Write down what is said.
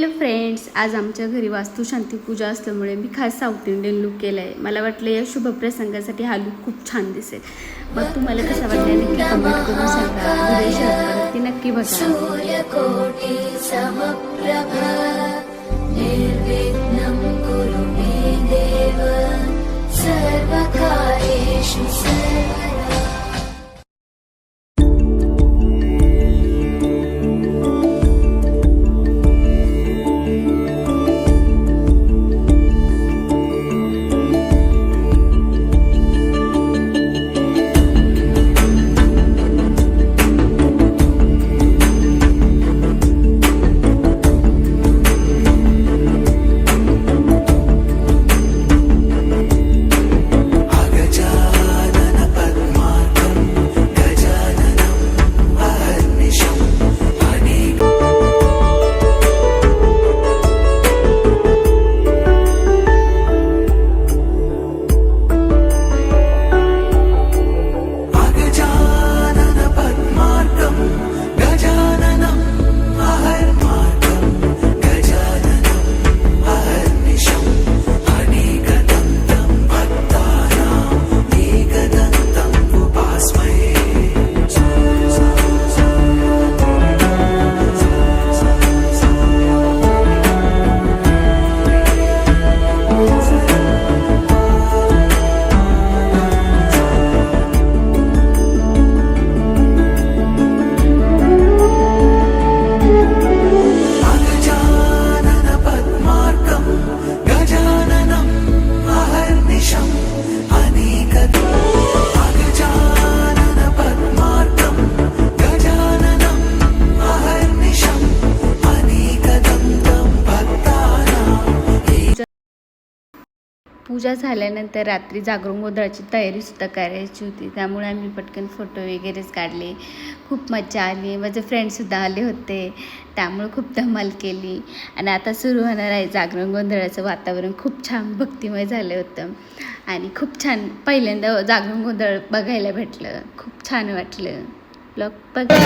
Hello friends, आज आमच्या घरी वास्तुशांती पूजा असल्यामुळे मी खास साऊथ इंडियन लुक केला आहे। मला वाटलं या शुभ प्रसंगासाठी हा लुक खूप छान दिसेल। मग तुम्हाला कसा वाटला नक्की कमेंट करून सांगा। व्हिडिओ शेअर करा ती नक्की बघा। सूर्यकोटि समप्रभ निर्विघ्नं कुरु मे देव सर्वकार्येषु सर्वदा। पूजा झाल्यानंतर रात्री जागरण गोंधळाची तयारीसुद्धा करायची होती, त्यामुळे आम्ही पटकन फोटो वगैरेच काढले। खूप मजा आली, माझे फ्रेंड्ससुद्धा आले होते, त्यामुळे खूप धमाल केली। आणि आता सुरू होणार आहे जागरण गोंधळाचं वातावरण खूप छान भक्तिमय झालं होतं आणि खूप छान पहिल्यांदा जागरण गोंधळ बघायला भेटलं, खूप छान वाटलं। ब्लॉग बघा।